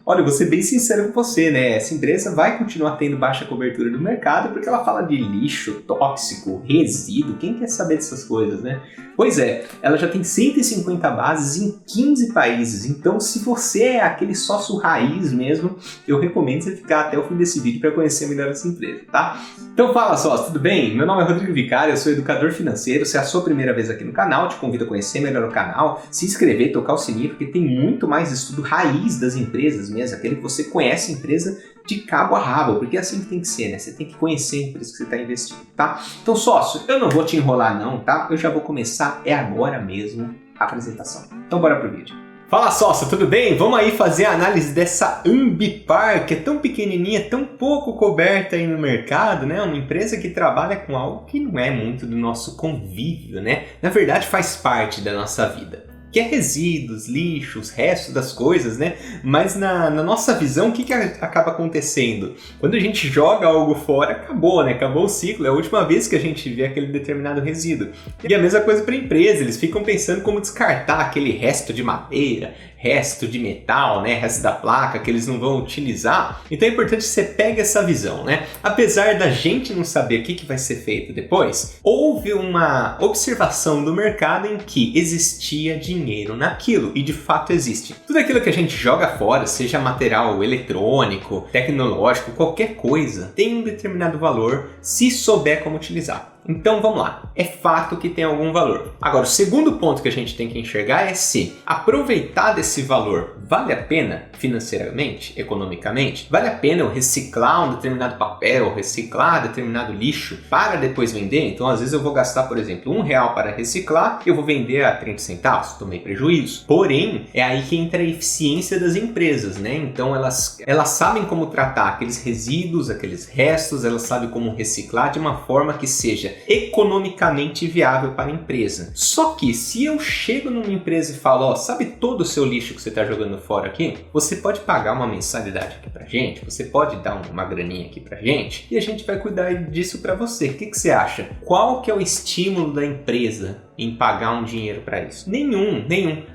Olha, eu vou ser bem sincero com você, né? Essa empresa vai continuar tendo baixa cobertura no mercado porque ela fala de lixo, tóxico, resíduo. Quem quer saber dessas coisas, né? Pois é, ela já tem 150 bases em 15 países. Então, se você é aquele sócio raiz mesmo, eu recomendo você ficar até o fim desse vídeo para conhecer melhor essa empresa, tá? Então fala sócio, tudo bem? Meu nome é Rodrigo Vicário, eu sou educador financeiro. Se é a sua primeira vez aqui no canal, te convido a conhecer melhor o canal, se inscrever, tocar o sininho, porque tem muito mais estudo raiz das empresas mesmo, aquele que você conhece a empresa de cabo a rabo, porque é assim que tem que ser, né? Você tem que conhecer a empresa que você está investindo, tá? Então, sócio, eu não vou te enrolar não, tá? Eu já vou começar, é agora mesmo, a apresentação. Então, bora pro vídeo. Fala, sócio, tudo bem? Vamos aí fazer a análise dessa Ambipar, que é tão pequenininha, tão pouco coberta aí no mercado, né? Uma empresa que trabalha com algo que não é muito do nosso convívio, né? Na verdade, faz parte da nossa vida. Que é resíduos, lixos, restos das coisas, né? Mas na nossa visão, o que acaba acontecendo? Quando a gente joga algo fora, acabou, né? Acabou o ciclo, é a última vez que a gente vê aquele determinado resíduo. E a mesma coisa para a empresa, eles ficam pensando como descartar aquele resto de madeira, resto de metal, né? Resto da placa que eles não vão utilizar. Então é importante que você pegue essa visão, né? Apesar da gente não saber o que vai ser feito depois, houve uma observação do mercado em que existia dinheiro naquilo, e de fato existe. Tudo aquilo que a gente joga fora, seja material eletrônico, tecnológico, qualquer coisa, tem um determinado valor se souber como utilizar. Então vamos lá, é fato que tem algum valor. Agora, o segundo ponto que a gente tem que enxergar é se aproveitar desse valor vale a pena financeiramente, economicamente? Vale a pena eu reciclar um determinado papel, reciclar determinado lixo para depois vender? Então às vezes eu vou gastar, por exemplo, R$1 para reciclar e eu vou vender a 30 centavos, tomei prejuízo. Porém, é aí que entra a eficiência das empresas, né? Então elas sabem como tratar aqueles resíduos, aqueles restos, elas sabem como reciclar de uma forma que seja economicamente viável para a empresa. Só que se eu chego numa empresa e falo, ó, sabe todo o seu lixo que você está jogando fora aqui? Você pode pagar uma mensalidade aqui pra gente, você pode dar uma graninha aqui pra gente e a gente vai cuidar disso pra você. O que você acha? Qual que é o estímulo da empresa em pagar um dinheiro para isso? Nenhum.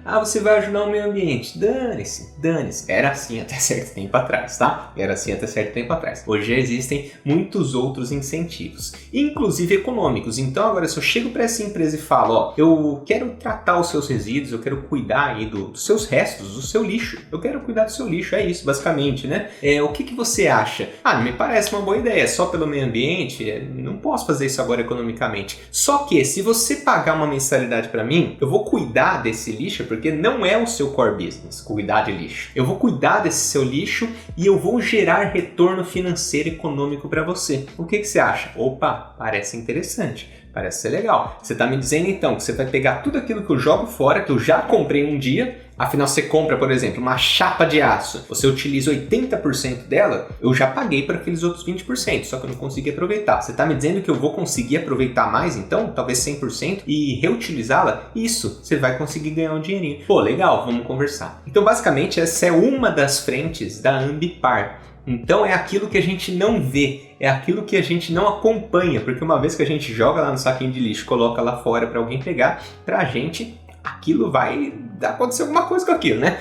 Ah, você vai ajudar o meio ambiente. Dane-se. Era assim até certo tempo atrás, tá? Era assim até certo tempo atrás. Hoje já existem muitos outros incentivos, inclusive econômicos. Então agora se eu chego para essa empresa e falo, ó, eu quero tratar os seus resíduos, eu quero cuidar aí dos seus restos, do seu lixo. Eu quero cuidar do seu lixo, é isso basicamente, né? O que você acha? Ah, não me parece uma boa ideia, só pelo meio ambiente, não posso fazer isso agora economicamente. Só que se você pagar uma mensalidade para mim, eu vou cuidar desse lixo, porque não é o seu core business, cuidar de lixo. Eu vou cuidar desse seu lixo e eu vou gerar retorno financeiro e econômico para você. O que você acha? Opa, parece interessante. Parece ser legal. Você está me dizendo então que você vai pegar tudo aquilo que eu jogo fora, que eu já comprei um dia. Afinal, você compra, por exemplo, uma chapa de aço, você utiliza 80% dela, eu já paguei para aqueles outros 20%, só que eu não consegui aproveitar. Você está me dizendo que eu vou conseguir aproveitar mais, então? Talvez 100% e reutilizá-la? Isso, você vai conseguir ganhar um dinheirinho. Pô, legal, vamos conversar. Então, basicamente, essa é uma das frentes da Ambipar. Então é aquilo que a gente não vê, é aquilo que a gente não acompanha, porque uma vez que a gente joga lá no saquinho de lixo, coloca lá fora para alguém pegar, pra gente aquilo vai acontecer alguma coisa com aquilo, né?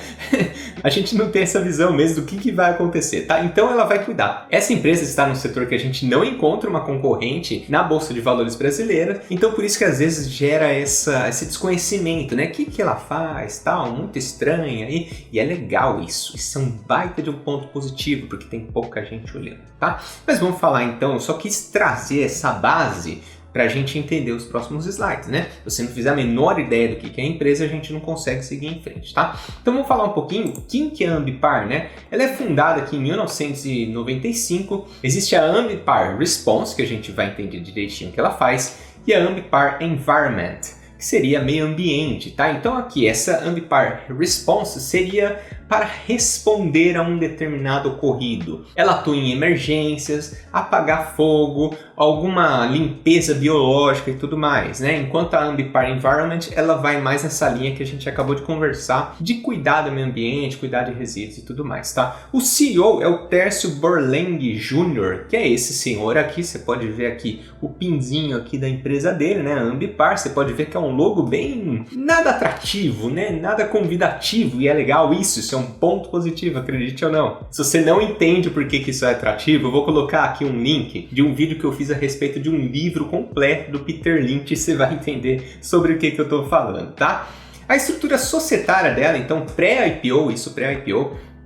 A gente não tem essa visão mesmo do que vai acontecer, tá? Então ela vai cuidar. Essa empresa está num setor que a gente não encontra uma concorrente na Bolsa de Valores brasileira, então por isso que às vezes gera esse desconhecimento, né? O que ela faz, tal, muito estranha, e é legal isso. Isso é um baita de um ponto positivo, porque tem pouca gente olhando, tá? Mas vamos falar então, eu só quis trazer essa base para a gente entender os próximos slides, né? Se você não fizer a menor ideia do que é a empresa, a gente não consegue seguir em frente, tá? Então vamos falar um pouquinho quem que é a Ambipar, né? Ela é fundada aqui em 1995, existe a Ambipar Response, que a gente vai entender direitinho o que ela faz, e a Ambipar Environment, que seria meio ambiente, tá? Então aqui, essa Ambipar Response seria para responder a um determinado ocorrido. Ela atua em emergências, apagar fogo, alguma limpeza biológica e tudo mais, né? Enquanto a Ambipar Environment, ela vai mais nessa linha que a gente acabou de conversar, de cuidar do meio ambiente, cuidar de resíduos e tudo mais, tá? O CEO é o Tércio Borleng Jr., que é esse senhor aqui, você pode ver aqui o pinzinho aqui da empresa dele, né? A Ambipar, você pode ver que é um logo bem nada atrativo, né? Nada convidativo, e é legal isso, é é um ponto positivo, acredite ou não. Se você não entende por que isso é atrativo, eu vou colocar aqui um link de um vídeo que eu fiz a respeito de um livro completo do Peter Lynch e você vai entender sobre o que eu estou falando, tá? A estrutura societária dela, então pré-IPO,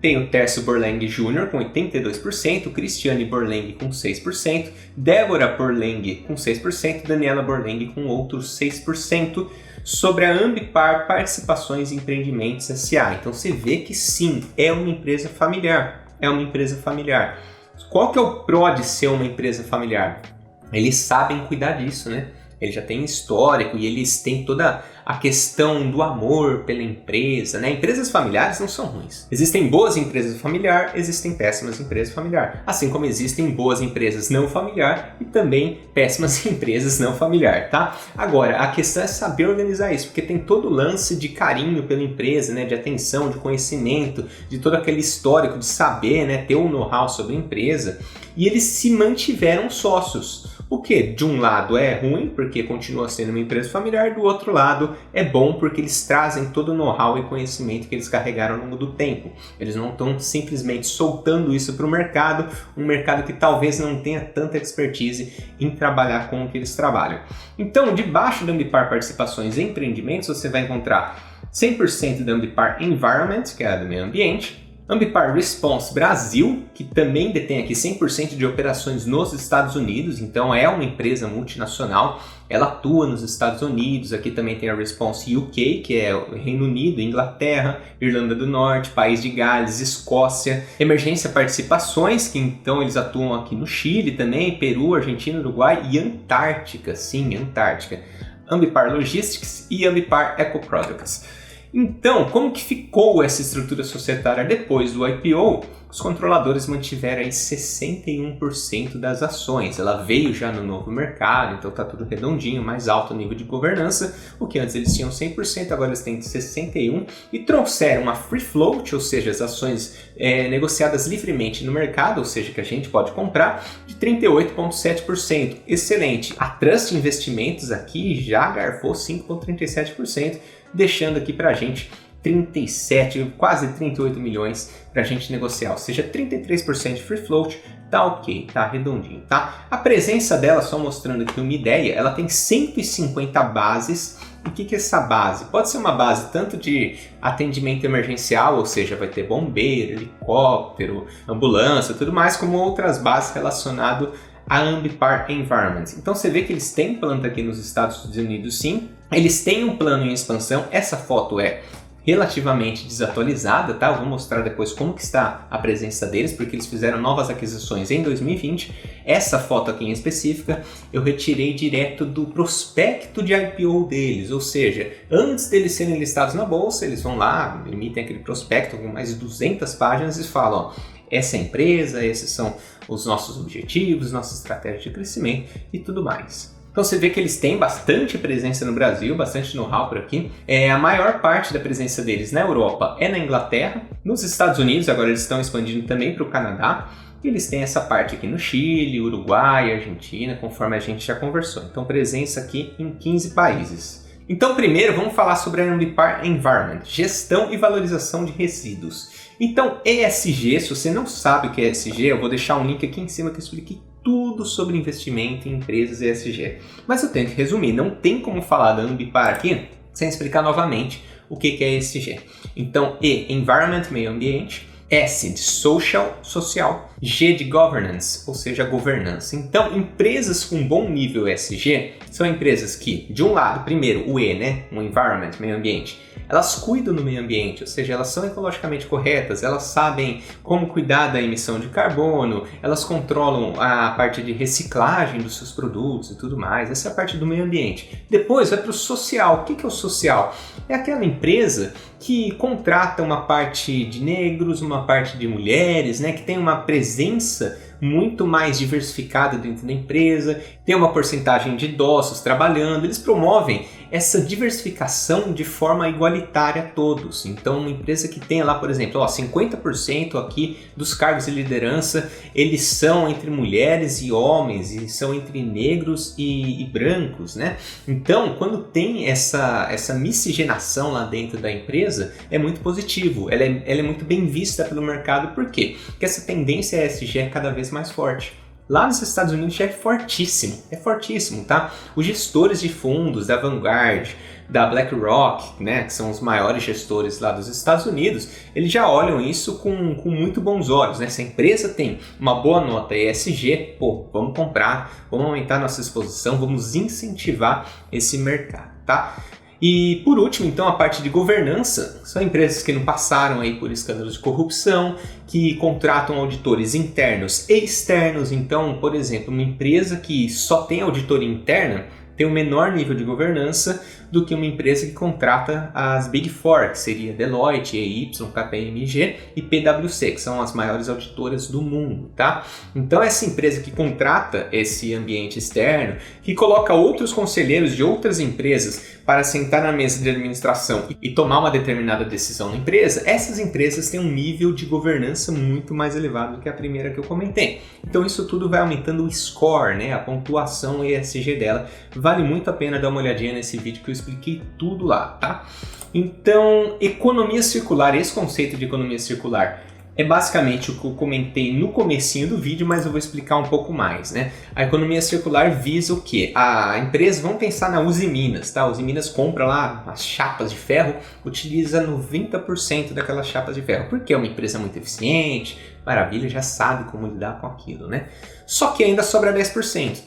tem o Tércio Borleng Jr. com 82%, Cristiane Borleng com 6%, Débora Borleng com 6%, Daniela Borleng com outros 6%, sobre a Ambipar Participações e Empreendimentos S.A. Então você vê que sim, é uma empresa familiar. Qual que é o pró de ser uma empresa familiar? Eles sabem cuidar disso, né? Eles já têm histórico e eles têm toda a questão do amor pela empresa, né? Empresas familiares não são ruins. Existem boas empresas familiares, existem péssimas empresas familiares. Assim como existem boas empresas não familiar e também péssimas empresas não familiar, tá? Agora, a questão é saber organizar isso, porque tem todo o lance de carinho pela empresa, né? De atenção, de conhecimento, de todo aquele histórico de saber, né? Ter um know-how sobre a empresa. E eles se mantiveram sócios. O que, de um lado, é ruim, porque continua sendo uma empresa familiar, do outro lado, é bom, porque eles trazem todo o know-how e conhecimento que eles carregaram ao longo do tempo. Eles não estão simplesmente soltando isso para o mercado, um mercado que talvez não tenha tanta expertise em trabalhar com o que eles trabalham. Então, debaixo da Ambipar Participações e Empreendimentos, você vai encontrar 100% da Ambipar Environment, que é a do meio ambiente, Ambipar Response Brasil, que também detém aqui 100% de operações nos Estados Unidos, então é uma empresa multinacional, ela atua nos Estados Unidos, aqui também tem a Response UK, que é o Reino Unido, Inglaterra, Irlanda do Norte, País de Gales, Escócia, Emergência Participações, que então eles atuam aqui no Chile também, Peru, Argentina, Uruguai e Antártica, sim, Antártica, Ambipar Logistics e Ambipar Ecoproducts. Então, como que ficou essa estrutura societária depois do IPO? Os controladores mantiveram aí 61% das ações. Ela veio já no novo mercado, então está tudo redondinho, mais alto nível de governança. O que antes eles tinham 100%, agora eles têm 61%. E trouxeram uma free float, ou seja, as ações negociadas livremente no mercado, ou seja, que a gente pode comprar, de 38,7%. Excelente! A Trust Investimentos aqui já garfou 5,37%. Deixando aqui pra gente 37, quase 38 milhões pra gente negociar, ou seja, 33% de free float, tá ok, tá redondinho, tá? A presença dela, só mostrando aqui uma ideia, ela tem 150 bases. O que é essa base? Pode ser uma base tanto de atendimento emergencial, ou seja, vai ter bombeiro, helicóptero, ambulância, tudo mais, como outras bases relacionadas a Ambipar Environment. Então você vê que eles têm planta aqui nos Estados Unidos, sim. Eles têm um plano em expansão. Essa foto é relativamente desatualizada, tá? Eu vou mostrar depois como que está a presença deles, porque eles fizeram novas aquisições em 2020. Essa foto aqui em específica eu retirei direto do prospecto de IPO deles, ou seja, antes deles serem listados na bolsa, eles vão lá, emitem aquele prospecto com mais de 200 páginas e falam, ó, essa é a empresa, esses são os nossos objetivos, nossa estratégia de crescimento e tudo mais. Então você vê que eles têm bastante presença no Brasil, bastante know-how por aqui. A maior parte da presença deles na Europa é na Inglaterra. Nos Estados Unidos, agora eles estão expandindo também para o Canadá. E eles têm essa parte aqui no Chile, Uruguai, Argentina, conforme a gente já conversou. Então presença aqui em 15 países. Então primeiro vamos falar sobre a Ambipar Environment, gestão e valorização de resíduos. Então ESG, se você não sabe o que é ESG, eu vou deixar um link aqui em cima que explique tudo sobre investimento em empresas ESG. Mas eu tenho que resumir, não tem como falar da Ambipar aqui sem explicar novamente o que é ESG. Então E, Environment, meio ambiente, S de social, G de governance, ou seja, governança. Então, empresas com bom nível ESG são empresas que, de um lado, primeiro o E, né, o environment, meio ambiente, elas cuidam do meio ambiente, ou seja, elas são ecologicamente corretas, elas sabem como cuidar da emissão de carbono, elas controlam a parte de reciclagem dos seus produtos e tudo mais. Essa é a parte do meio ambiente. Depois vai para o social. O que é o social? É aquela empresa que contrata uma parte de negros, uma parte de mulheres, né, que tem uma presença muito mais diversificada dentro da empresa, tem uma porcentagem de idosos trabalhando, eles promovem essa diversificação de forma igualitária a todos. Então, uma empresa que tem lá, por exemplo, 50% aqui dos cargos de liderança, eles são entre mulheres e homens, e são entre negros e brancos, né? Então, quando tem essa miscigenação lá dentro da empresa, empresa é muito positivo, ela é muito bem vista pelo mercado. Por quê? Porque essa tendência ESG é cada vez mais forte. Lá nos Estados Unidos já é fortíssimo, tá? Os gestores de fundos da Vanguard, da BlackRock, né, que são os maiores gestores lá dos Estados Unidos, eles já olham isso com muito bons olhos, né? Se a empresa tem uma boa nota ESG, vamos comprar, vamos aumentar nossa exposição, vamos incentivar esse mercado, tá? E por último, então, a parte de governança, são empresas que não passaram aí por escândalos de corrupção, que contratam auditores internos e externos. Então, por exemplo, uma empresa que só tem auditoria interna tem um menor nível de governança do que uma empresa que contrata as Big Four, que seria Deloitte, EY, KPMG e PwC, que são as maiores auditoras do mundo, tá? Então essa empresa que contrata esse ambiente externo, que coloca outros conselheiros de outras empresas para sentar na mesa de administração e tomar uma determinada decisão na empresa, essas empresas têm um nível de governança muito mais elevado do que a primeira que eu comentei. Então isso tudo vai aumentando o score, né? A pontuação ESG dela. Vale muito a pena dar uma olhadinha nesse vídeo que eu expliquei tudo lá, tá? Então, economia circular, esse conceito de economia circular é basicamente o que eu comentei no comecinho do vídeo, mas eu vou explicar um pouco mais, né? A economia circular visa o quê? A empresa, vamos pensar na Uzi Minas, tá? A Uzi Minas compra lá as chapas de ferro, utiliza 90% daquelas chapas de ferro, porque é uma empresa muito eficiente, maravilha, já sabe como lidar com aquilo, né? Só que ainda sobra 10%.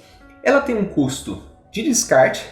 Ela tem um custo de descarte,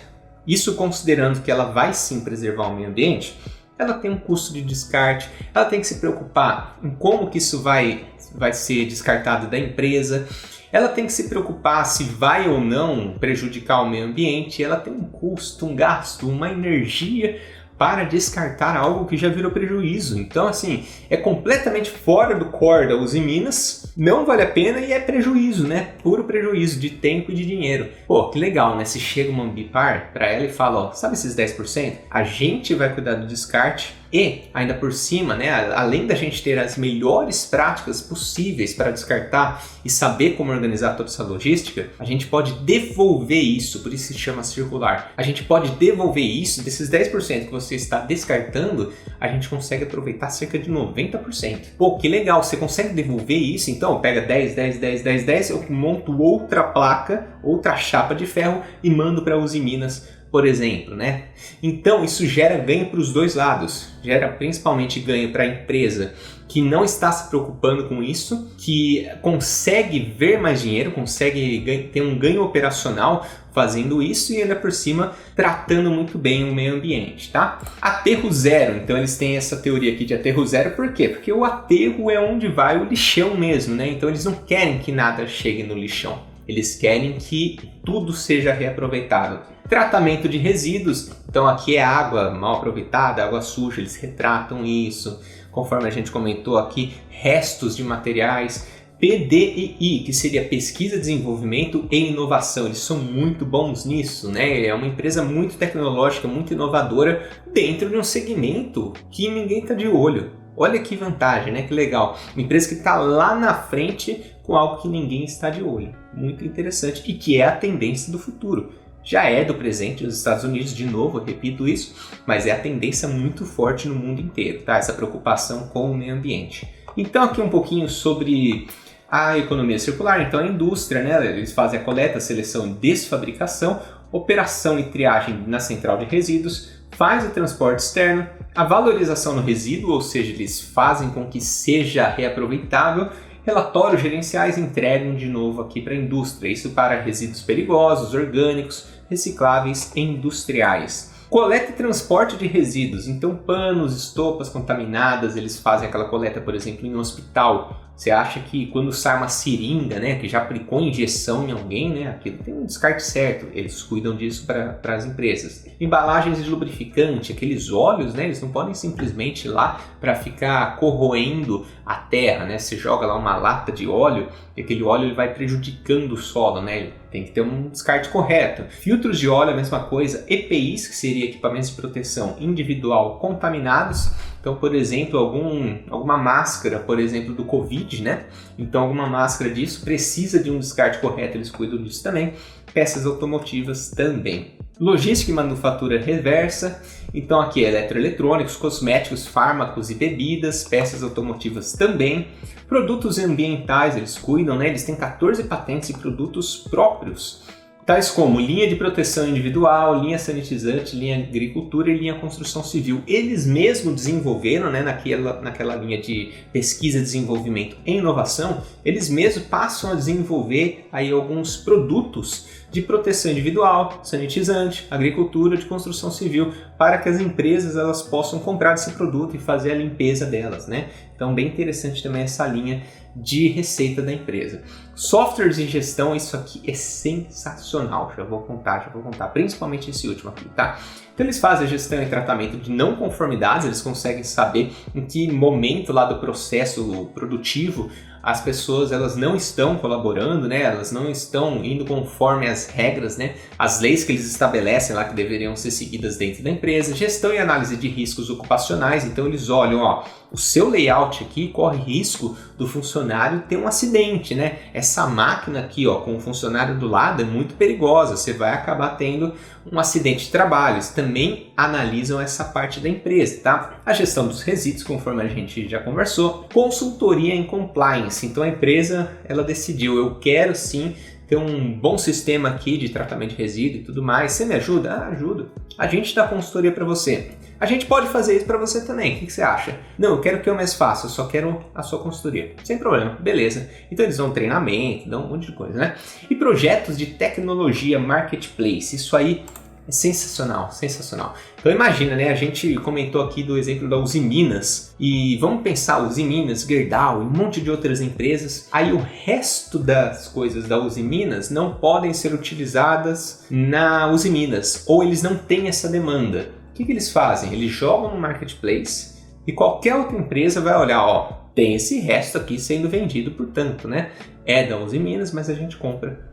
isso considerando que ela vai sim preservar o meio ambiente, ela tem um custo de descarte, ela tem que se preocupar em como que isso vai ser descartado da empresa, ela tem que se preocupar se vai ou não prejudicar o meio ambiente, ela tem um custo, um gasto, uma energia para descartar algo que já virou prejuízo. Então, assim, é completamente fora do core da Uzi Minas, não vale a pena e é prejuízo, né? Puro prejuízo de tempo e de dinheiro. Pô, que legal, né? Se chega uma Ambipar para ela e fala, ó, sabe esses 10%? A gente vai cuidar do descarte e, ainda por cima, né, além da gente ter as melhores práticas possíveis para descartar e saber como organizar toda essa logística, a gente pode devolver isso, por isso se chama circular. A gente pode devolver isso, desses 10% que você está descartando, a gente consegue aproveitar cerca de 90%. Pô, que legal, você consegue devolver isso? Então, pega 10, 10, 10, 10, 10, eu monto outra placa, outra chapa de ferro e mando para a Uzi Minas, por exemplo, né? Então isso gera ganho para os dois lados, gera principalmente ganho para a empresa que não está se preocupando com isso, que consegue ver mais dinheiro, consegue ter um ganho operacional fazendo isso e ainda por cima tratando muito bem o meio ambiente, tá? Aterro zero, então eles têm essa teoria aqui de aterro zero, por quê? Porque o aterro é onde vai o lixão mesmo, né? Então eles não querem que nada chegue no lixão, eles querem que tudo seja reaproveitado. Tratamento de resíduos, então aqui é água mal aproveitada, água suja, eles retratam isso. Conforme a gente comentou aqui, restos de materiais. PDI, que seria Pesquisa, Desenvolvimento e Inovação, eles são muito bons nisso, né? É uma empresa muito tecnológica, muito inovadora dentro de um segmento que ninguém está de olho. Olha que vantagem, né? Que legal. Uma empresa que está lá na frente com algo que ninguém está de olho. Muito interessante e que é a tendência do futuro. Já é do presente nos Estados Unidos, de novo, eu repito isso, mas é a tendência muito forte no mundo inteiro, tá? Essa preocupação com o meio ambiente. Então aqui um pouquinho sobre a economia circular. Então a indústria, né? Eles fazem a coleta, seleção e desfabricação, operação e triagem na central de resíduos, faz o transporte externo, a valorização no resíduo, ou seja, eles fazem com que seja reaproveitável, relatórios gerenciais entregam de novo aqui para a indústria, isso para resíduos perigosos, orgânicos, recicláveis e industriais. Coleta e transporte de resíduos, então panos, estopas contaminadas, eles fazem aquela coleta, por exemplo, em um hospital. Você acha que quando sai uma seringa, né, que já aplicou injeção em alguém, né, aquilo tem um descarte certo, eles cuidam disso para as empresas. Embalagens de lubrificante, aqueles óleos, né, eles não podem simplesmente ir lá para ficar corroendo a terra, né, você joga lá uma lata de óleo e aquele óleo ele vai prejudicando o solo, né, tem que ter um descarte correto. Filtros de óleo, a mesma coisa, EPIs, que seria equipamentos de proteção individual contaminados. Então, por exemplo, alguma máscara, por exemplo, do Covid, né? Então, alguma máscara disso precisa de um descarte correto, eles cuidam disso também. Peças automotivas também. Logística e manufatura reversa, então aqui é eletroeletrônicos, cosméticos, fármacos e bebidas, peças automotivas também. Produtos ambientais, eles cuidam, né? Eles têm 14 patentes e produtos próprios, tais como linha de proteção individual, linha sanitizante, linha agricultura e linha construção civil. Eles mesmos desenvolveram, né, naquela linha de pesquisa, desenvolvimento e inovação, eles mesmos passam a desenvolver aí alguns produtos de proteção individual, sanitizante, agricultura, de construção civil, para que as empresas elas possam comprar esse produto e fazer a limpeza delas, né? Então, bem interessante também essa linha de receita da empresa. Softwares de gestão, isso aqui é sensacional, já vou contar, principalmente esse último aqui, tá? Então eles fazem a gestão e tratamento de não conformidades, eles conseguem saber em que momento lá do processo produtivo as pessoas elas não estão colaborando, né? Elas não estão indo conforme as regras, né? As leis que eles estabelecem lá que deveriam ser seguidas dentro da empresa. Gestão e análise de riscos ocupacionais, então eles olham, ó, o seu layout aqui corre risco do funcionário ter um acidente, né? Essa máquina aqui, ó, com o funcionário do lado é muito perigosa, você vai acabar tendo um acidente de trabalho. Eles também analisam essa parte da empresa, tá? A gestão dos resíduos, conforme a gente já conversou. Consultoria em compliance, então a empresa ela decidiu, eu quero sim ter um bom sistema aqui de tratamento de resíduo e tudo mais. Você me ajuda? Ah, ajudo. A gente dá consultoria para você. A gente pode fazer isso para você também. O que você acha? Não, eu quero que eu mais faça, eu só quero a sua consultoria. Sem problema, beleza. Então eles dão treinamento, dão um monte de coisa, né? E projetos de tecnologia, marketplace, isso aí é sensacional, sensacional. Então imagina, né? A gente comentou aqui do exemplo da Usiminas e vamos pensar Usiminas, Gerdau e um monte de outras empresas. Aí o resto das coisas da Usiminas não podem ser utilizadas na Usiminas ou eles não têm essa demanda. O que eles fazem? Eles jogam no marketplace e qualquer outra empresa vai olhar, ó, tem esse resto aqui sendo vendido, portanto, né? É da Usiminas, mas a gente compra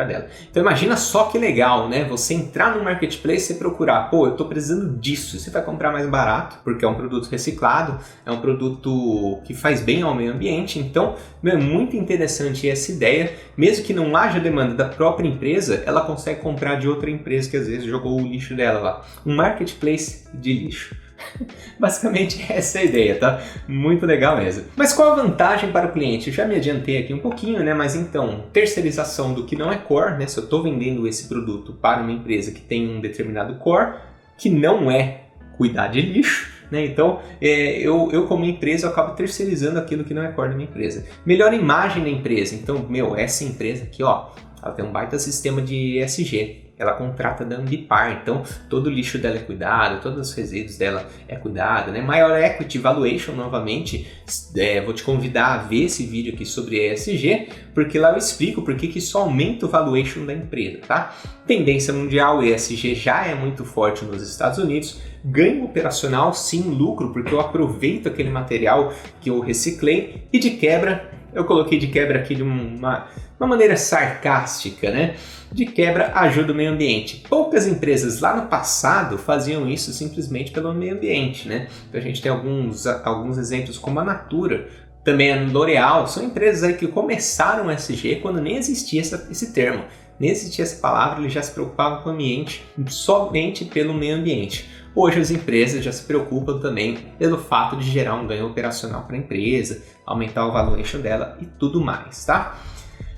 dela. Então imagina só que legal, né? Você entrar no marketplace e procurar, pô, eu tô precisando disso. Você vai comprar mais barato, porque é um produto reciclado, é um produto que faz bem ao meio ambiente. Então, é muito interessante essa ideia. Mesmo que não haja demanda da própria empresa, ela consegue comprar de outra empresa que às vezes jogou o lixo dela lá. Um marketplace de lixo. Basicamente essa é a ideia, tá? Muito legal mesmo. Mas qual a vantagem para o cliente? Eu já me adiantei aqui um pouquinho, né? Mas então, terceirização do que não é core, né? Se eu estou vendendo esse produto para uma empresa que tem um determinado core, que não é cuidar de lixo, né? Então, eu como empresa eu acabo terceirizando aquilo que não é core da minha empresa. Melhor imagem da empresa. Então, essa empresa aqui, ó, ela tem um baita sistema de ESG. Ela contrata da Ambipar, então todo o lixo dela é cuidado, todos os resíduos dela é cuidado, né? Maior Equity Valuation, novamente, vou te convidar a ver esse vídeo aqui sobre ESG, porque lá eu explico por que isso aumenta o valuation da empresa, tá? Tendência mundial, ESG já é muito forte nos Estados Unidos, ganho operacional, sim, lucro, porque eu aproveito aquele material que eu reciclei, e de quebra, eu coloquei de quebra aqui de uma maneira sarcástica, né? De quebra, ajuda o meio ambiente. Poucas empresas lá no passado faziam isso simplesmente pelo meio ambiente, né? Então a gente tem alguns exemplos como a Natura, também a L'Oréal, são empresas aí que começaram o ESG quando nem existia esse termo, nem existia essa palavra, eles já se preocupavam com o ambiente somente pelo meio ambiente. Hoje as empresas já se preocupam também pelo fato de gerar um ganho operacional para a empresa, aumentar o valuation dela e tudo mais, tá?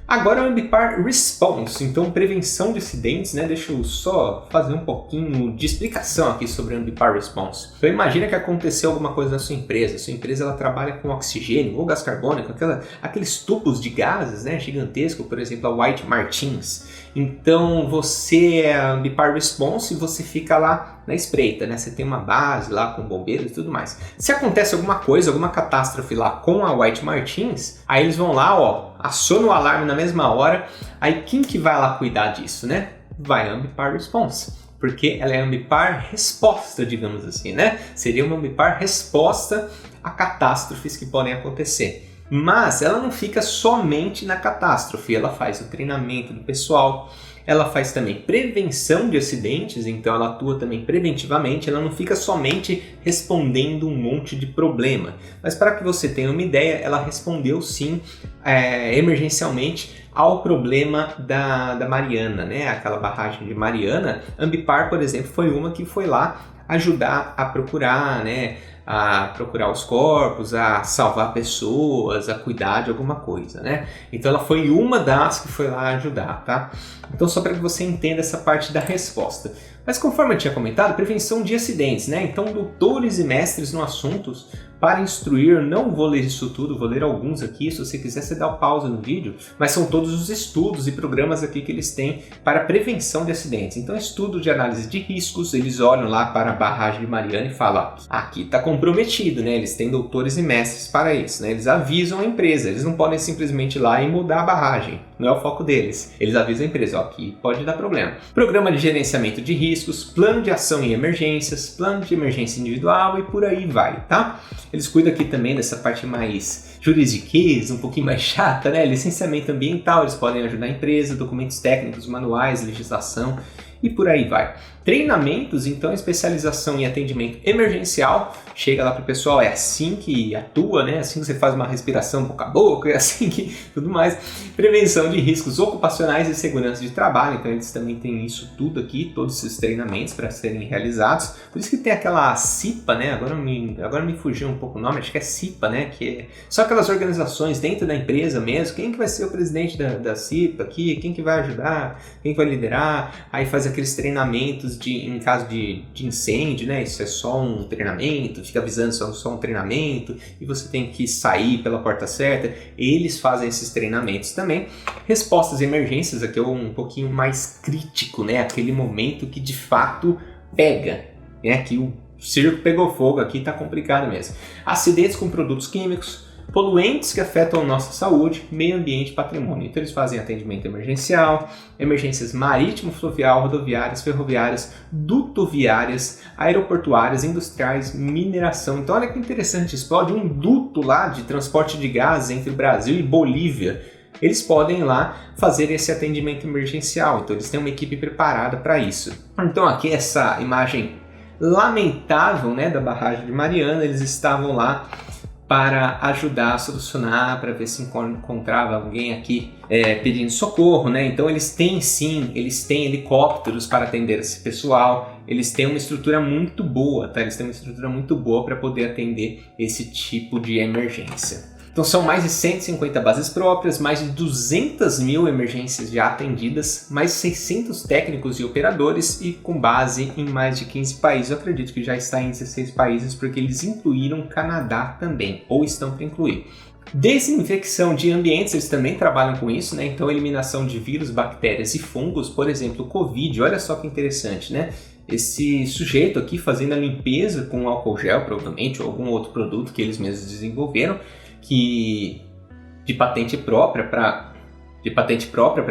Agora o Ambipar Response, então prevenção de acidentes, né? Deixa eu só fazer um pouquinho de explicação aqui sobre o Ambipar Response. Então imagina que aconteceu alguma coisa na sua empresa ela trabalha com oxigênio ou gás carbônico, aqueles tubos de gases, né, gigantesco, por exemplo a White Martins. Então você é a Ambipar Response e você fica lá na espreita, né? Você tem uma base lá com bombeiros e tudo mais. Se acontece alguma coisa, alguma catástrofe lá com a White Martins, aí eles vão lá, ó, acionam o alarme na mesma hora. Aí quem que vai lá cuidar disso, né? Vai a Ambipar Response, porque ela é a Ambipar Resposta, digamos assim, né? Seria uma Ambipar Resposta a catástrofes que podem acontecer. Mas ela não fica somente na catástrofe, ela faz o treinamento do pessoal, Ela faz também prevenção de acidentes, então ela atua também preventivamente, ela não fica somente respondendo um monte de problema. Mas para que você tenha uma ideia, ela respondeu sim, emergencialmente, ao problema da Mariana, né? Aquela barragem de Mariana. Ambipar, por exemplo, foi uma que foi lá ajudar a procurar, né? A procurar os corpos, a salvar pessoas, a cuidar de alguma coisa, né? Então ela foi uma das que foi lá ajudar, tá? Então só para que você entenda essa parte da resposta. Mas conforme eu tinha comentado, prevenção de acidentes, né? Então doutores e mestres no assunto para instruir, não vou ler isso tudo, vou ler alguns aqui, se você quiser você dá pausa no vídeo, mas são todos os estudos e programas aqui que eles têm para prevenção de acidentes. Então estudo de análise de riscos, eles olham lá para a barragem de Mariana e falam, ó, aqui está comprometido, né? Eles têm doutores e mestres para isso, né? Eles avisam a empresa, eles não podem simplesmente ir lá e mudar a barragem, não é o foco deles. Eles avisam a empresa, ó, aqui pode dar problema. Programa de gerenciamento de riscos, plano de ação em emergências, plano de emergência individual e por aí vai, tá? Eles cuidam aqui também dessa parte mais juridiquês, um pouquinho mais chata, né? Licenciamento ambiental, eles podem ajudar a empresa, documentos técnicos, manuais, legislação e por aí vai. Treinamentos, então, especialização em atendimento emergencial, chega lá pro pessoal, é assim que atua, né? Assim que você faz uma respiração boca a boca, é assim que tudo mais. Prevenção de riscos ocupacionais e segurança de trabalho, então eles também têm isso tudo aqui, todos esses treinamentos para serem realizados. Por isso que tem aquela CIPA, né? Agora me fugiu um pouco o nome, acho que é CIPA, né? Que é só aquelas organizações dentro da empresa mesmo. Quem que vai ser o presidente da CIPA aqui? Quem que vai ajudar? Quem que vai liderar? Aí faz aqueles treinamentos em caso de incêndio, né? Isso é só um treinamento, fica avisando só um treinamento e você tem que sair pela porta certa. Eles fazem esses treinamentos também. Respostas a emergências, aqui é um pouquinho mais crítico, né? Aquele momento que de fato pega, né? Que o circo pegou fogo, aqui tá complicado mesmo. Acidentes com produtos químicos, poluentes que afetam a nossa saúde, meio ambiente e patrimônio. Então eles fazem atendimento emergencial, emergências marítimo, fluvial, rodoviárias, ferroviárias, dutoviárias, aeroportuárias, industriais, mineração. Então olha que interessante, explode um duto lá de transporte de gás entre o Brasil e Bolívia. Eles podem lá fazer esse atendimento emergencial, então eles têm uma equipe preparada para isso. Então aqui essa imagem lamentável, né, da barragem de Mariana, eles estavam lá para ajudar a solucionar, para ver se encontrava alguém aqui pedindo socorro, né? Então eles têm helicópteros para atender esse pessoal, eles têm uma estrutura muito boa, tá? Eles têm uma estrutura muito boa para poder atender esse tipo de emergência. Então são mais de 150 bases próprias, mais de 200 mil emergências já atendidas, mais de 600 técnicos e operadores e com base em mais de 15 países. Eu acredito que já está em 16 países porque eles incluíram o Canadá também, ou estão para incluir. Desinfecção de ambientes, eles também trabalham com isso, né? Então eliminação de vírus, bactérias e fungos, por exemplo, o Covid, olha só que interessante, né? Esse sujeito aqui fazendo a limpeza com álcool gel, provavelmente, ou algum outro produto que eles mesmos desenvolveram, que de patente própria para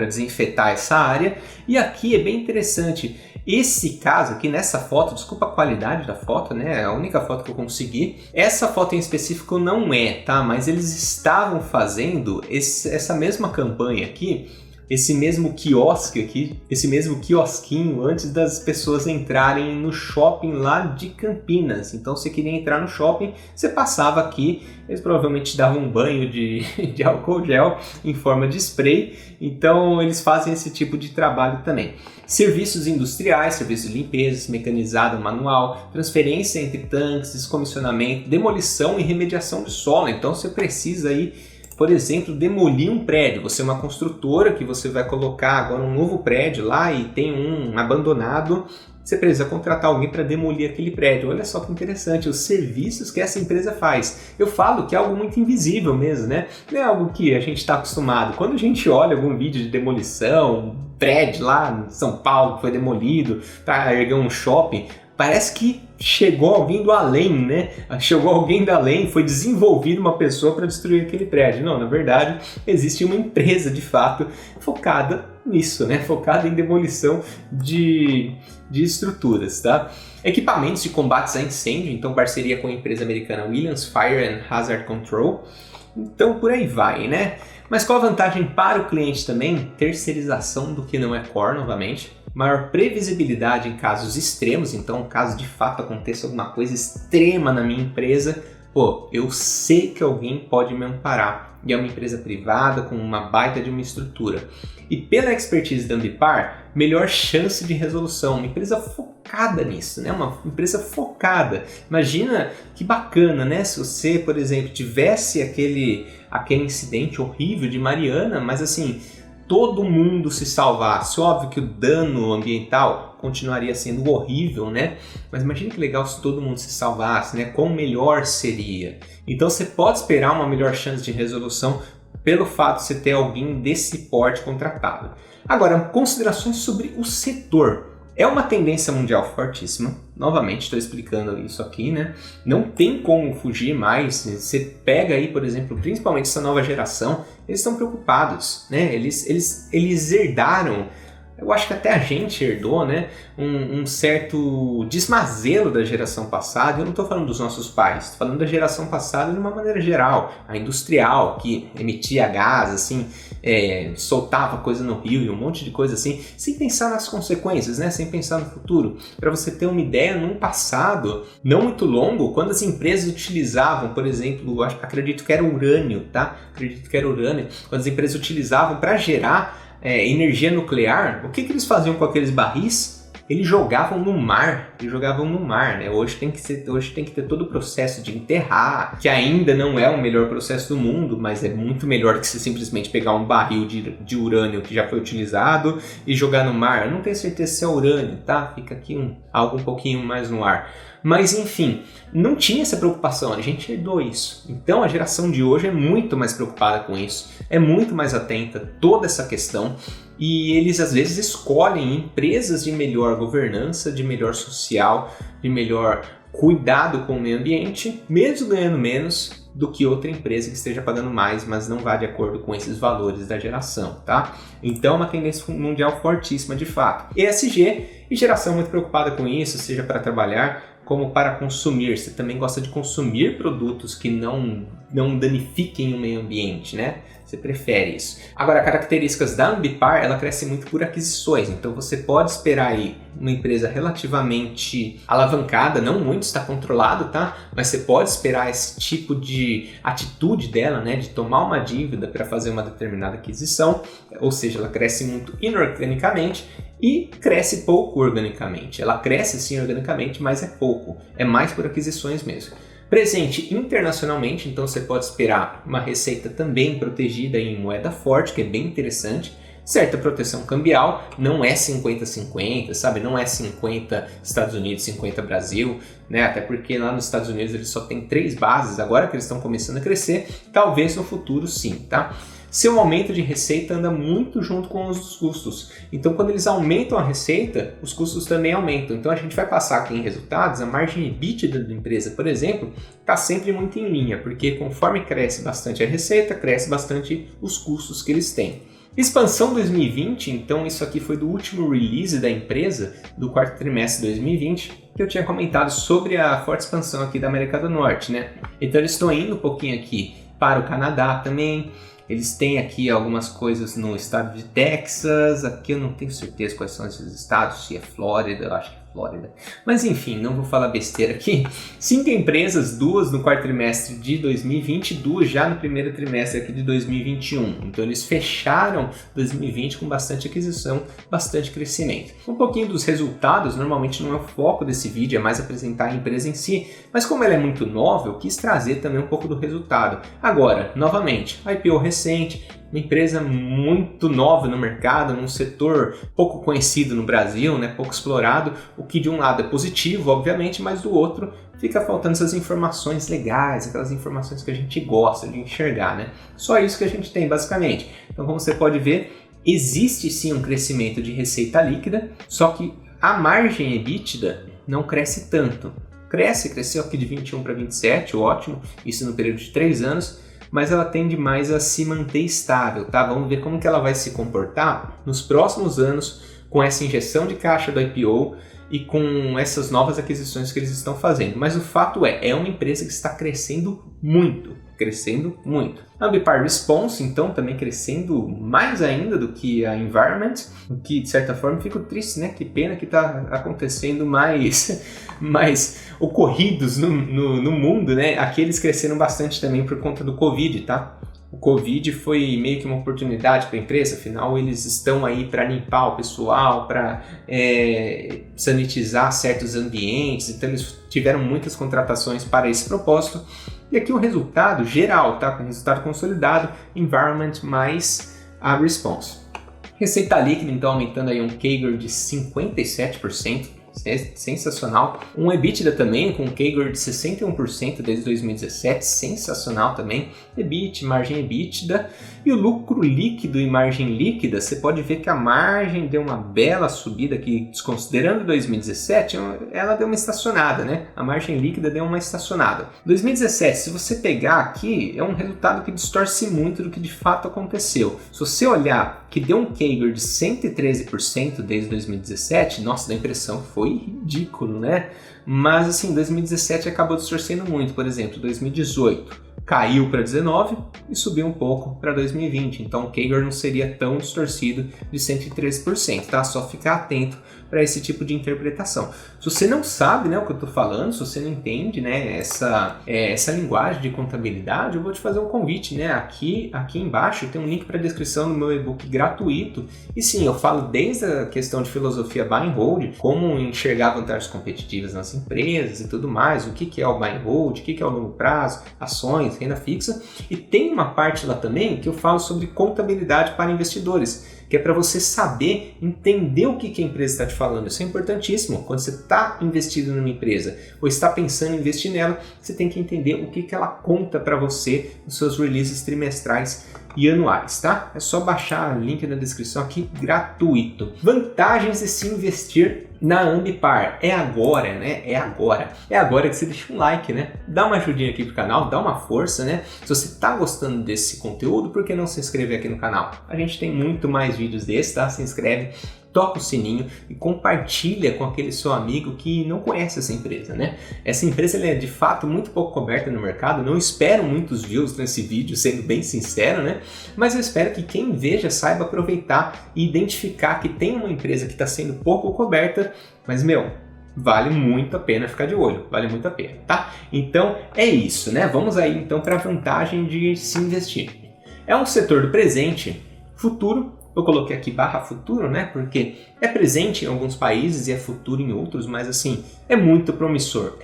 desinfetar essa área. E aqui é bem interessante, esse caso aqui nessa foto, desculpa a qualidade da foto, né? É a única foto que eu consegui. Essa foto em específico não é, tá? Mas eles estavam fazendo essa mesma campanha aqui, esse mesmo quiosque aqui, esse mesmo quiosquinho antes das pessoas entrarem no shopping lá de Campinas. Então você queria entrar no shopping, você passava aqui, eles provavelmente te davam um banho de álcool gel em forma de spray. Então eles fazem esse tipo de trabalho também. Serviços industriais, serviços de limpeza, mecanizado manual, transferência entre tanques, descomissionamento, demolição e remediação de solo. Então você precisa aí, por exemplo, demolir um prédio. Você é uma construtora que você vai colocar agora um novo prédio lá e tem um abandonado. Você precisa contratar alguém para demolir aquele prédio. Olha só que interessante, os serviços que essa empresa faz. Eu falo que é algo muito invisível mesmo, né? Não é algo que a gente está acostumado. Quando a gente olha algum vídeo de demolição, um prédio lá em São Paulo que foi demolido para erguer um shopping, parece que chegou alguém do além, né? Chegou alguém do além, foi desenvolvida uma pessoa para destruir aquele prédio. Não, na verdade, existe uma empresa de fato focada nisso, né? Focada em demolição de estruturas, tá? Equipamentos de combates a incêndio, então parceria com a empresa americana Williams Fire and Hazard Control. Então por aí vai, né? Mas qual a vantagem para o cliente também? Terceirização do que não é core, novamente. Maior previsibilidade em casos extremos, então caso de fato aconteça alguma coisa extrema na minha empresa, eu sei que alguém pode me amparar. E é uma empresa privada com uma baita de uma estrutura. E pela expertise da Ambipar, melhor chance de resolução. Uma empresa focada nisso, né? Uma empresa focada. Imagina que bacana, né? Se você, por exemplo, tivesse aquele incidente horrível de Mariana, mas assim, todo mundo se salvasse. Óbvio que o dano ambiental continuaria sendo horrível, né? Mas imagina que legal se todo mundo se salvasse, né? Quão melhor seria. Então você pode esperar uma melhor chance de resolução pelo fato de você ter alguém desse porte contratado. Agora, considerações sobre o setor. É uma tendência mundial fortíssima. Novamente, estou explicando isso aqui, né? Não tem como fugir mais. Você pega aí, por exemplo, principalmente essa nova geração, eles estão preocupados, né? Eles herdaram, eu acho que até a gente herdou, né? Um certo desmazelo da geração passada. Eu não estou falando dos nossos pais, estou falando da geração passada de uma maneira geral. A industrial, que emitia gás, assim, soltava coisa no rio e um monte de coisa assim, sem pensar nas consequências, né? Sem pensar no futuro. Para você ter uma ideia, num passado não muito longo, quando as empresas utilizavam, por exemplo, acredito que era urânio, tá? Acredito que era urânio, quando as empresas utilizavam para gerar energia nuclear, o que eles faziam com aqueles barris? Eles jogavam no mar, né? Hoje tem que ter todo o processo de enterrar, que ainda não é o melhor processo do mundo, mas é muito melhor que você simplesmente pegar um barril de urânio que já foi utilizado e jogar no mar. Eu não tenho certeza se é urânio, tá? Fica aqui algo um pouquinho mais no ar. Mas enfim, não tinha essa preocupação, a gente herdou isso. Então a geração de hoje é muito mais preocupada com isso, é muito mais atenta a toda essa questão. E eles às vezes escolhem empresas de melhor governança, de melhor social, de melhor cuidado com o meio ambiente, mesmo ganhando menos do que outra empresa que esteja pagando mais, mas não vá de acordo com esses valores da geração, tá? Então é uma tendência mundial fortíssima de fato. ESG e geração muito preocupada com isso, seja para trabalhar como para consumir. Você também gosta de consumir produtos que não danifiquem o meio ambiente, né? Você prefere isso. Agora, características da Ambipar, ela cresce muito por aquisições. Então, você pode esperar aí uma empresa relativamente alavancada, não muito, está controlado, tá? Mas você pode esperar esse tipo de atitude dela, né? De tomar uma dívida para fazer uma determinada aquisição. Ou seja, ela cresce muito inorganicamente e cresce pouco organicamente. Ela cresce sim organicamente, mas é pouco. É mais por aquisições mesmo. Presente internacionalmente, então você pode esperar uma receita também protegida em moeda forte, que é bem interessante. Certa proteção cambial, não é 50-50, sabe? Não é 50 Estados Unidos, 50 Brasil, né? Até porque lá nos Estados Unidos eles só têm 3 bases, agora que eles estão começando a crescer, talvez no futuro sim, tá? Seu aumento de receita anda muito junto com os custos. Então, quando eles aumentam a receita, os custos também aumentam. Então, a gente vai passar aqui em resultados, a margem EBITDA da empresa, por exemplo, está sempre muito em linha, porque conforme cresce bastante a receita, cresce bastante os custos que eles têm. Expansão 2020, então isso aqui foi do último release da empresa, do quarto trimestre de 2020, que eu tinha comentado sobre a forte expansão aqui da América do Norte, né? Então, eles estão indo um pouquinho aqui para o Canadá também. Eles têm aqui algumas coisas no estado de Texas, aqui eu não tenho certeza quais são esses estados, se é Flórida, eu acho que é Flórida. Mas enfim, não vou falar besteira aqui. 5 empresas, 2 no quarto trimestre de 2020, 2 já no primeiro trimestre aqui de 2021. Então eles fecharam 2020 com bastante aquisição, bastante crescimento. Um pouquinho dos resultados, normalmente não é o foco desse vídeo, é mais apresentar a empresa em si, mas como ela é muito nova, eu quis trazer também um pouco do resultado. Agora, novamente, IPO recente, uma empresa muito nova no mercado, num setor pouco conhecido no Brasil, né, pouco explorado, o que de um lado é positivo, obviamente, mas do outro fica faltando essas informações legais, aquelas informações que a gente gosta de enxergar, né? Só isso que a gente tem, basicamente. Então, como você pode ver, existe sim um crescimento de receita líquida, só que a margem EBITDA não cresce tanto. Cresceu aqui de 21 para 27, ótimo, isso no período de 3 anos, mas ela tende mais a se manter estável, tá? Vamos ver como que ela vai se comportar nos próximos anos com essa injeção de caixa do IPO e com essas novas aquisições que eles estão fazendo. Mas o fato é uma empresa que está crescendo muito. A Ambipar Response, então, também crescendo mais ainda do que a Environment, o que, de certa forma, fico triste, né? Que pena que está acontecendo mais ocorridos no mundo, né? Aqui eles cresceram bastante também por conta do Covid, tá? O Covid foi meio que uma oportunidade para a empresa, afinal eles estão aí para limpar o pessoal, para sanitizar certos ambientes, então eles tiveram muitas contratações para esse propósito. E aqui o resultado geral, tá? Com o resultado consolidado, Environment mais a Response. Receita líquida, então, aumentando aí um CAGR de 57%. Sensacional. Um EBITDA também com um CAGR de 61% desde 2017, sensacional também. EBIT, margem EBITDA e o lucro líquido e margem líquida, você pode ver que a margem deu uma bela subida aqui, desconsiderando 2017, ela deu uma estacionada, né? A margem líquida deu uma estacionada. 2017, se você pegar aqui, é um resultado que distorce muito do que de fato aconteceu. Se você olhar que deu um CAGR de 113% desde 2017, nossa, dá a impressão que foi ridículo, né? Mas assim, 2017 acabou distorcendo muito. Por exemplo, 2018 caiu para 19 e subiu um pouco para 2020. Então o CAGR não seria tão distorcido de 113%, tá? Só ficar atento para esse tipo de interpretação. Se você não sabe, né, o que eu estou falando, se você não entende, né, essa linguagem de contabilidade, eu vou te fazer um convite, né? Aqui embaixo tem um link para a descrição do meu e-book gratuito. E sim, eu falo desde a questão de filosofia buy and hold, como enxergar vantagens competitivas nas empresas e tudo mais, o que é o buy and hold, o que é o longo prazo, ações, renda fixa. E tem uma parte lá também que eu falo sobre contabilidade para investidores, que é para você saber, entender o que a empresa está te falando. Isso é importantíssimo. Quando você está investido numa empresa ou está pensando em investir nela, você tem que entender o que ela conta para você nos seus releases trimestrais e anuais, tá? É só baixar o link na descrição aqui, gratuito. Vantagens de se investir na Ambipar. É agora, né? É agora que você deixa um like, né? Dá uma ajudinha aqui pro canal, dá uma força, né? Se você tá gostando desse conteúdo, por que não se inscrever aqui no canal? A gente tem muito mais vídeos desses, tá? Se inscreve, toca o sininho e compartilha com aquele seu amigo que não conhece essa empresa, né? Essa empresa ela é de fato muito pouco coberta no mercado, não espero muitos views nesse vídeo, sendo bem sincero, né? Mas eu espero que quem veja saiba aproveitar e identificar que tem uma empresa que está sendo pouco coberta, mas vale muito a pena ficar de olho, vale muito a pena, tá? Então é isso, né? Vamos aí então para a vantagem de se investir. É um setor do presente, futuro. Eu coloquei aqui /futuro, né? Porque é presente em alguns países e é futuro em outros, mas assim, é muito promissor,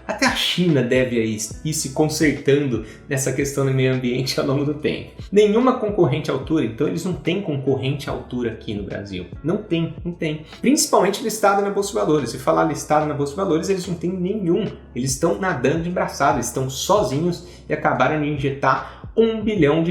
Até a China deve ir se consertando nessa questão do meio ambiente ao longo do tempo. Nenhuma concorrente à altura, então eles não têm concorrente à altura aqui no Brasil. Não tem. Principalmente listado na Bolsa de Valores. Se falar listado na Bolsa de Valores, eles não têm nenhum. Eles estão nadando de braçada, eles estão sozinhos e acabaram de injetar R$1 bilhão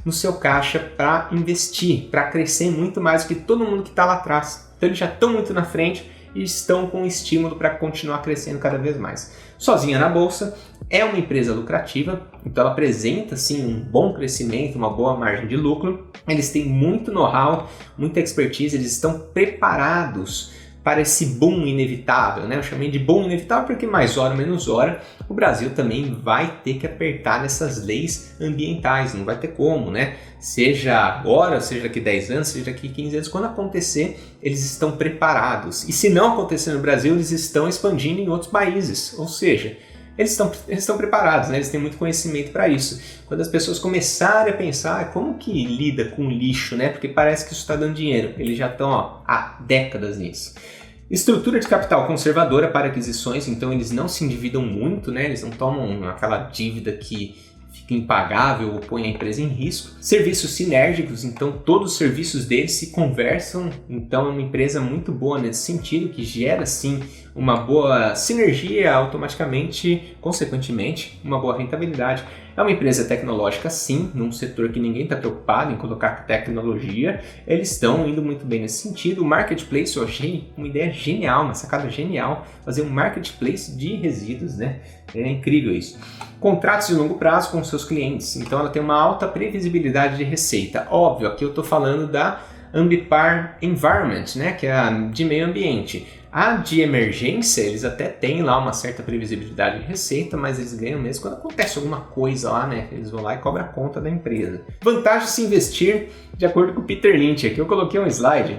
no seu caixa para investir, para crescer muito mais do que todo mundo que está lá atrás. Então eles já estão muito na frente e estão com estímulo para continuar crescendo cada vez mais. Sozinha na bolsa, é uma empresa lucrativa, então ela apresenta sim um bom crescimento, uma boa margem de lucro. Eles têm muito know-how, muita expertise, eles estão preparados para esse boom inevitável, né? Eu chamei de boom inevitável porque mais hora menos hora o Brasil também vai ter que apertar nessas leis ambientais, não vai ter como, né? Seja agora, seja daqui 10 anos, seja daqui 15 anos, quando acontecer, eles estão preparados. E se não acontecer no Brasil, eles estão expandindo em outros países, ou seja, eles estão preparados, né? Eles têm muito conhecimento para isso. Quando as pessoas começarem a pensar como que lida com lixo, né? Porque parece que isso está dando dinheiro. Eles já estão há décadas nisso. Estrutura de capital conservadora para aquisições, então eles não se endividam muito, né? Eles não tomam aquela dívida que fica impagável ou põe a empresa em risco. Serviços sinérgicos, então todos os serviços deles se conversam, então é uma empresa muito boa nesse sentido, que gera sim uma boa sinergia automaticamente, consequentemente, uma boa rentabilidade. É uma empresa tecnológica sim, num setor que ninguém está preocupado em colocar tecnologia, eles estão indo muito bem nesse sentido. O marketplace eu achei uma ideia genial, uma sacada genial, fazer um marketplace de resíduos, né? É incrível isso. Contratos de longo prazo com seus clientes, então ela tem uma alta previsibilidade de receita. Óbvio, aqui eu estou falando da Ambipar Environment, né, que é a de meio ambiente. A de emergência, eles até têm lá uma certa previsibilidade de receita, mas eles ganham mesmo quando acontece alguma coisa lá, né? Eles vão lá e cobram a conta da empresa. Vantagem de se investir de acordo com o Peter Lynch. Aqui eu coloquei um slide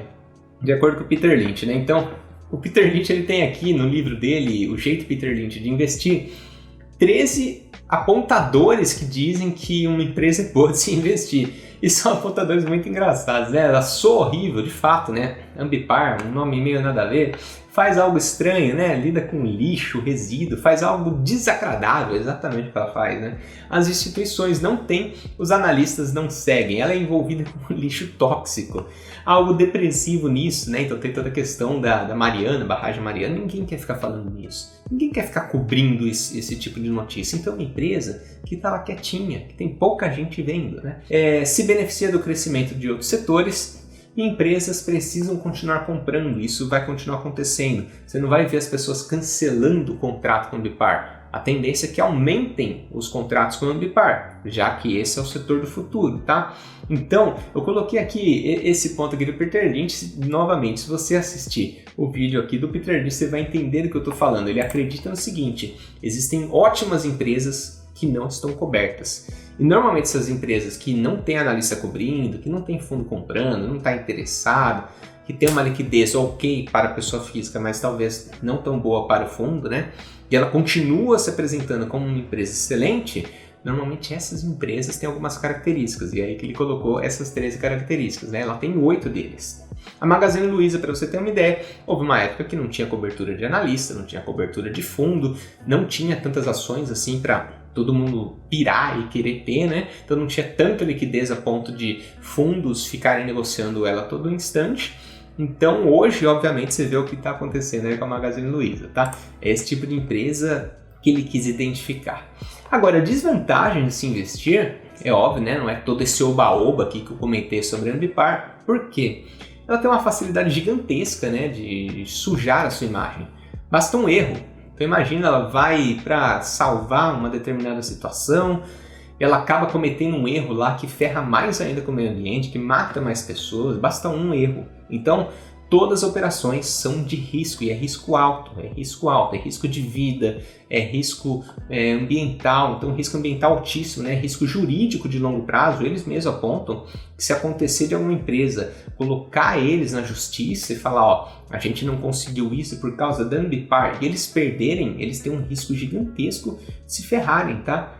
de acordo com o Peter Lynch, né? Então, o Peter Lynch ele tem aqui no livro dele, O Jeito Peter Lynch de Investir, 13 apontadores que dizem que uma empresa é boa de se investir. E são apontadores muito engraçados, né? Ela soa horrível, de fato, né? Ambipar, um nome meio nada a ver, faz algo estranho, né? Lida com lixo, resíduo, faz algo desagradável, exatamente o que ela faz, né? As instituições não têm, os analistas não seguem, ela é envolvida com lixo tóxico, algo depressivo nisso, né? Então tem toda a questão da Mariana, barragem Mariana, ninguém quer ficar falando nisso, ninguém quer ficar cobrindo esse tipo de notícia. Então é uma empresa que está lá quietinha, que tem pouca gente vendo, né? Se beneficia do crescimento de outros setores, e empresas precisam continuar comprando, isso vai continuar acontecendo. Você não vai ver as pessoas cancelando o contrato com a Ambipar. A tendência é que aumentem os contratos com a Ambipar, já que esse é o setor do futuro, tá? Então, eu coloquei aqui esse ponto aqui do Peter Lynch, novamente, se você assistir o vídeo aqui do Peter Lynch, você vai entender do que eu estou falando. Ele acredita no seguinte: existem ótimas empresas que não estão cobertas. E normalmente essas empresas que não tem analista cobrindo, que não tem fundo comprando, não está interessado, que tem uma liquidez ok para a pessoa física, mas talvez não tão boa para o fundo, né? E ela continua se apresentando como uma empresa excelente, normalmente essas empresas têm algumas características, e é aí que ele colocou essas 13 características, né? Ela tem 8 deles. A Magazine Luiza, para você ter uma ideia, houve uma época que não tinha cobertura de analista, não tinha cobertura de fundo, não tinha tantas ações assim para todo mundo pirar e querer ter, né? Então não tinha tanta liquidez a ponto de fundos ficarem negociando ela a todo instante. Então hoje, obviamente, você vê o que está acontecendo aí com a Magazine Luiza, tá? É esse tipo de empresa que ele quis identificar. Agora, a desvantagem de se investir, é óbvio, né? Não é todo esse oba-oba aqui que eu comentei sobre a Ambipar. Por quê? Ela tem uma facilidade gigantesca, né, de sujar a sua imagem. Basta um erro. Então imagina, ela vai para salvar uma determinada situação, ela acaba cometendo um erro lá que ferra mais ainda com o meio ambiente, que mata mais pessoas, basta um erro. Então todas as operações são de risco, e é risco alto, é risco de vida, é risco ambiental, então risco ambiental altíssimo, né? Risco jurídico de longo prazo. Eles mesmos apontam que se acontecer de alguma empresa colocar eles na justiça e falar, ó, a gente não conseguiu isso por causa da Ambipar, e eles perderem, eles têm um risco gigantesco de se ferrarem, tá?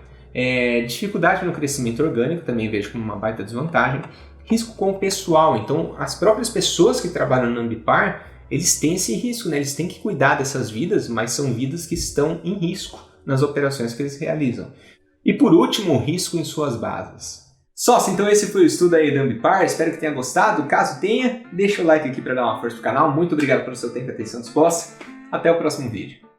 Dificuldade no crescimento orgânico, também vejo como uma baita desvantagem. Risco com o pessoal, então as próprias pessoas que trabalham na Ambipar, eles têm esse risco, né? Eles têm que cuidar dessas vidas, mas são vidas que estão em risco nas operações que eles realizam. E por último, o risco em suas bases. Sócio, então esse foi o estudo aí da Ambipar, espero que tenha gostado. Caso tenha, deixa o like aqui para dar uma força pro canal. Muito obrigado pelo seu tempo e atenção disposta. Até o próximo vídeo.